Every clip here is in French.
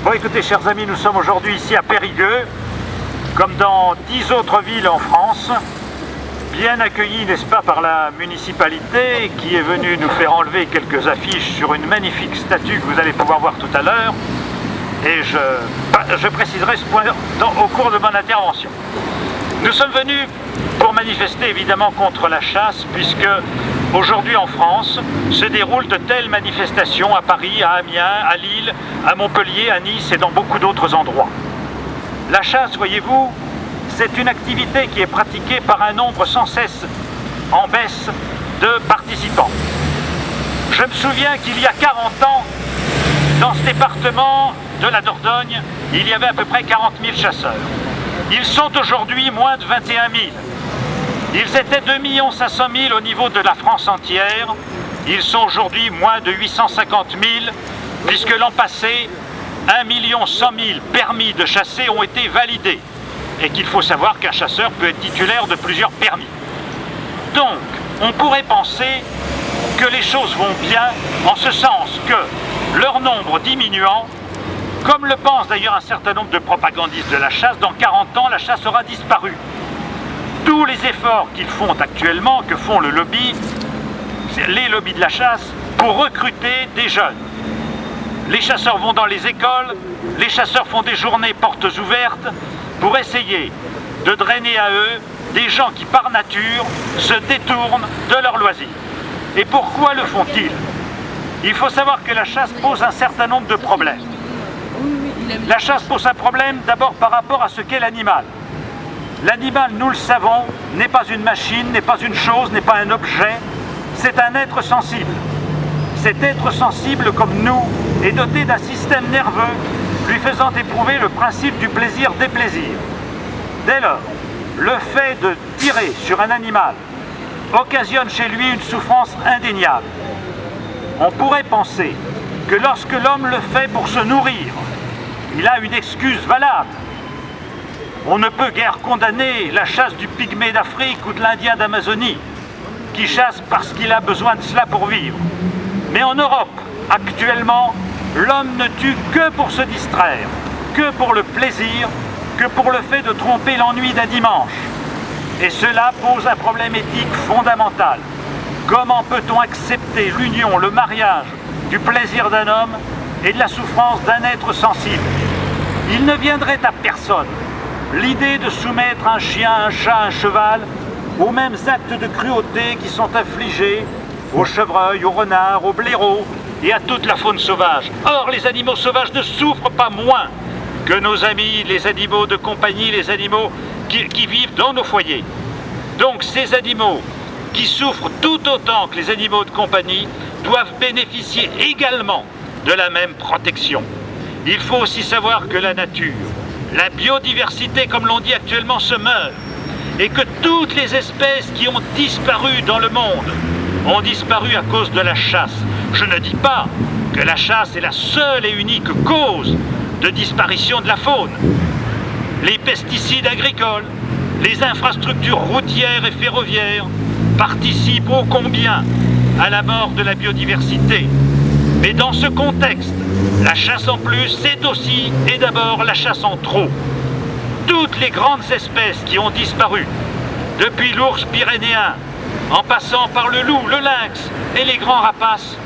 Bon, écoutez, chers amis, nous sommes aujourd'hui ici à Périgueux, comme dans 10 autres villes en France, bien accueillis, n'est-ce pas, par la municipalité qui est venue nous faire enlever quelques affiches sur une magnifique statue que vous allez pouvoir voir tout à l'heure. Et je préciserai ce point au cours de mon intervention. Nous sommes venus pour manifester évidemment contre la chasse, puisque aujourd'hui en France se déroulent de telles manifestations à Paris, à Amiens, à Lille, à Montpellier, à Nice et dans beaucoup d'autres endroits. La chasse, voyez-vous, c'est une activité qui est pratiquée par un nombre sans cesse en baisse de participants. Je me souviens qu'il y a 40 ans, dans ce département de la Dordogne, il y avait à peu près 40 000 chasseurs. Ils sont aujourd'hui moins de 21 000. Ils étaient 2 500 000 au niveau de la France entière. Ils sont aujourd'hui moins de 850 000, puisque l'an passé, 1 100 000 permis de chasser ont été validés. Et qu'il faut savoir qu'un chasseur peut être titulaire de plusieurs permis. Donc, on pourrait penser que les choses vont bien, en ce sens que leur nombre diminuant, comme le pense d'ailleurs un certain nombre de propagandistes de la chasse, dans 40 ans, la chasse aura disparu. Tous les efforts qu'ils font actuellement, que font le lobby, les lobbies de la chasse, pour recruter des jeunes. Les chasseurs vont dans les écoles, les chasseurs font des journées portes ouvertes pour essayer de drainer à eux des gens qui, par nature, se détournent de leurs loisirs. Et pourquoi le font-ils? Il faut savoir que la chasse pose un certain nombre de problèmes. La chasse pose un problème d'abord par rapport à ce qu'est l'animal. L'animal, nous le savons, n'est pas une machine, n'est pas une chose, n'est pas un objet, c'est un être sensible. Cet être sensible, comme nous, est doté d'un système nerveux lui faisant éprouver le principe du plaisir-déplaisir. Dès lors, le fait de tirer sur un animal occasionne chez lui une souffrance indéniable. On pourrait penser que lorsque l'homme le fait pour se nourrir, il a une excuse valable. On ne peut guère condamner la chasse du pygmée d'Afrique ou de l'Indien d'Amazonie, qui chasse parce qu'il a besoin de cela pour vivre. Mais en Europe, actuellement, l'homme ne tue que pour se distraire, que pour le plaisir, que pour le fait de tromper l'ennui d'un dimanche. Et cela pose un problème éthique fondamental. Comment peut-on accepter l'union, le mariage du plaisir d'un homme et de la souffrance d'un être sensible? Il ne viendrait à personne l'idée de soumettre un chien, un chat, un cheval aux mêmes actes de cruauté qui sont infligés aux chevreuils, aux renards, aux blaireaux et à toute la faune sauvage. Or, les animaux sauvages ne souffrent pas moins que nos amis, les animaux de compagnie, les animaux qui vivent dans nos foyers. Donc, ces animaux qui souffrent tout autant que les animaux de compagnie doivent bénéficier également de la même protection. Il faut aussi savoir que la nature, la biodiversité, comme l'on dit actuellement, se meurt, et que toutes les espèces qui ont disparu dans le monde ont disparu à cause de la chasse. Je ne dis pas que la chasse est la seule et unique cause de disparition de la faune. Les pesticides agricoles, les infrastructures routières et ferroviaires participent ô combien à la mort de la biodiversité. Mais dans ce contexte, la chasse en plus, c'est aussi et d'abord la chasse en trop. Toutes les grandes espèces qui ont disparu, depuis l'ours pyrénéen, en passant par le loup, le lynx et les grands rapaces,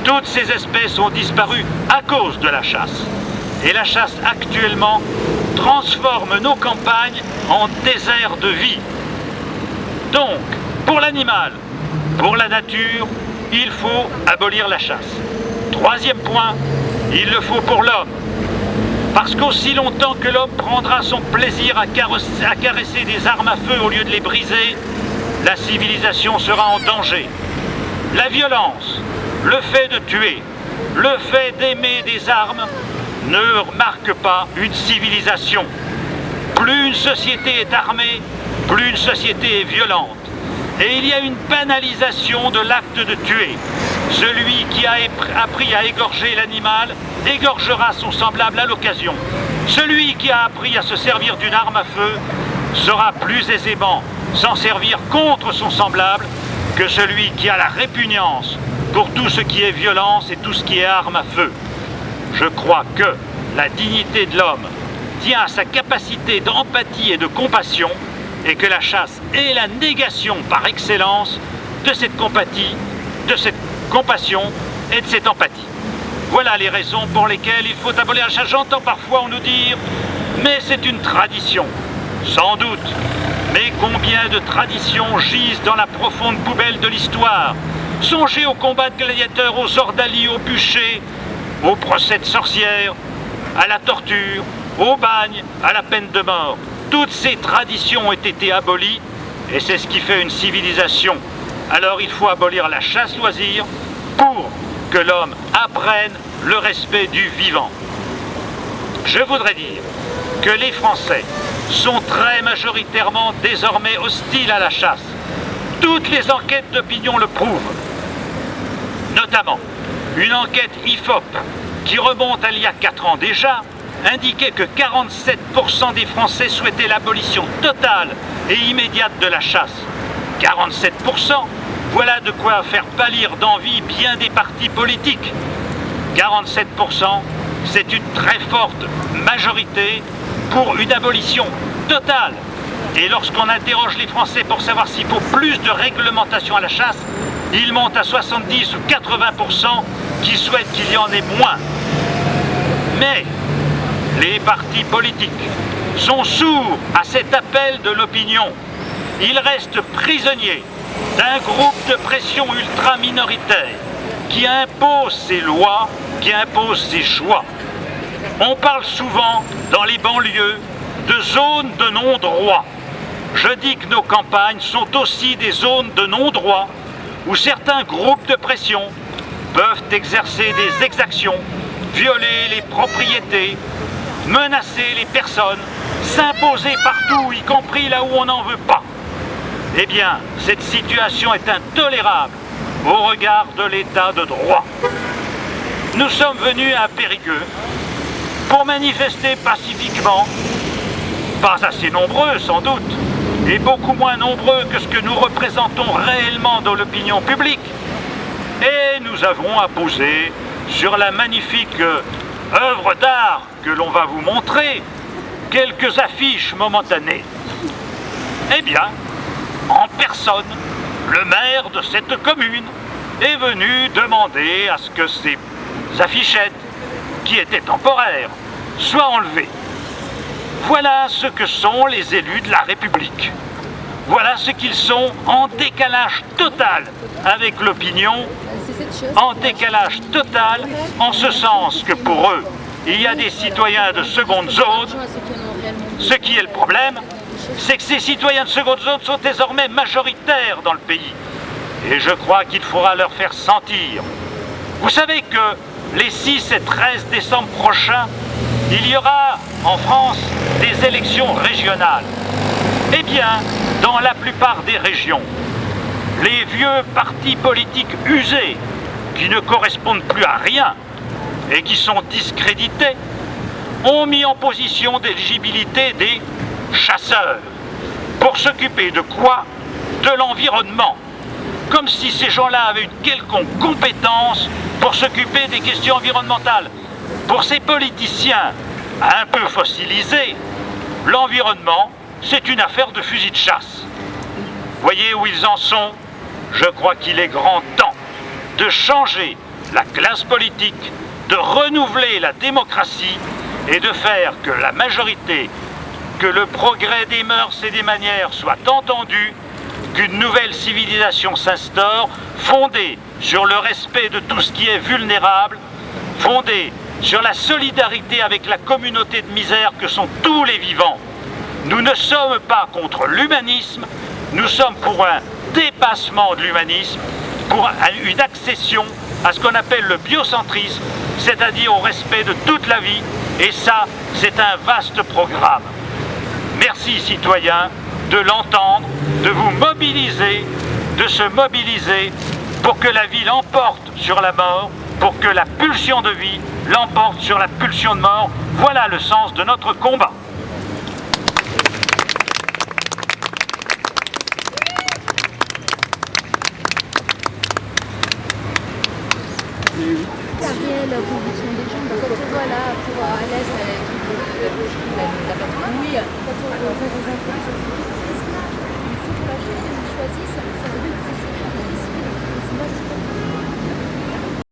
toutes ces espèces ont disparu à cause de la chasse. Et la chasse actuellement transforme nos campagnes en désert de vie. Donc, pour l'animal, pour la nature, il faut abolir la chasse. Troisième point, il le faut pour l'homme. Parce qu'aussi longtemps que l'homme prendra son plaisir à caresser des armes à feu au lieu de les briser, la civilisation sera en danger. La violence, le fait de tuer, le fait d'aimer des armes ne marque pas une civilisation. Plus une société est armée, plus une société est violente. Et il y a une banalisation de l'acte de tuer. Celui qui a appris à égorger l'animal égorgera son semblable à l'occasion. Celui qui a appris à se servir d'une arme à feu saura plus aisément s'en servir contre son semblable que celui qui a la répugnance pour tout ce qui est violence et tout ce qui est arme à feu. Je crois que la dignité de l'homme tient à sa capacité d'empathie et de compassion, et que la chasse est la négation par excellence de cette compatie, de cette compassion et de cette empathie. Voilà les raisons pour lesquelles il faut abolir la chasse. J'entends parfois on nous dire « mais c'est une tradition ». Sans doute, mais combien de traditions gisent dans la profonde poubelle de l'histoire? Songez aux combats de gladiateurs, aux ordalies, aux bûchers, aux procès de sorcières, à la torture, au bagne, à la peine de mort. Toutes ces traditions ont été abolies et c'est ce qui fait une civilisation. Alors il faut abolir la chasse-loisir pour que l'homme apprenne le respect du vivant. Je voudrais dire que les Français sont très majoritairement désormais hostiles à la chasse. Toutes les enquêtes d'opinion le prouvent. Notamment, une enquête IFOP qui remonte à il y a 4 ans déjà indiquait que 47% des Français souhaitaient l'abolition totale et immédiate de la chasse. 47%, voilà de quoi faire pâlir d'envie bien des partis politiques. 47%, c'est une très forte majorité pour une abolition totale. Et lorsqu'on interroge les Français pour savoir s'il faut plus de réglementation à la chasse, ils montent à 70 ou 80% qui souhaitent qu'il y en ait moins. Mais les partis politiques sont sourds à cet appel de l'opinion. Ils restent prisonniers d'un groupe de pression ultra-minoritaire qui impose ses lois, qui impose ses choix. On parle souvent, dans les banlieues, de zones de non-droit. Je dis que nos campagnes sont aussi des zones de non-droit où certains groupes de pression peuvent exercer des exactions, violer les propriétés, menacer les personnes, s'imposer partout, y compris là où on n'en veut pas. Eh bien, cette situation est intolérable au regard de l'état de droit. Nous sommes venus à Périgueux pour manifester pacifiquement, pas assez nombreux sans doute, et beaucoup moins nombreux que ce que nous représentons réellement dans l'opinion publique. Et nous avons apposé sur la magnifique œuvre d'art que l'on va vous montrer quelques affiches momentanées. Eh bien, en personne, le maire de cette commune est venu demander à ce que ces affichettes, qui étaient temporaires, soient enlevées. Voilà ce que sont les élus de la République. Voilà ce qu'ils sont en décalage total avec l'opinion, en décalage total en ce sens que pour eux, il y a des citoyens de seconde zone. Ce qui est le problème, c'est que ces citoyens de seconde zone sont désormais majoritaires dans le pays. Et je crois qu'il faudra leur faire sentir. Vous savez que les 6 et 13 décembre prochains, il y aura en France des élections régionales. Eh bien, dans la plupart des régions, les vieux partis politiques usés, qui ne correspondent plus à rien et qui sont discrédités, ont mis en position d'éligibilité des chasseurs. Pour s'occuper de quoi? De l'environnement. Comme si ces gens-là avaient une quelconque compétence pour s'occuper des questions environnementales. Pour ces politiciens un peu fossilisés, l'environnement, c'est une affaire de fusil de chasse. Voyez où ils en sont? Je crois qu'il est grand temps de changer la classe politique, de renouveler la démocratie et de faire que la majorité, que le progrès des mœurs et des manières soit entendu, qu'une nouvelle civilisation s'instaure, fondée sur le respect de tout ce qui est vulnérable, fondée sur la solidarité avec la communauté de misère que sont tous les vivants. Nous ne sommes pas contre l'humanisme, nous sommes pour un dépassement de l'humanisme, pour une accession à ce qu'on appelle le biocentrisme, c'est-à-dire au respect de toute la vie, et ça, c'est un vaste programme. Merci citoyens de l'entendre, de vous mobiliser, de se mobiliser pour que la vie l'emporte sur la mort, pour que la pulsion de vie l'emporte sur la pulsion de mort. Voilà le sens de notre combat. Gabriel, conviction des gens, voilà, pour aller l'abattoir. Oui, quand on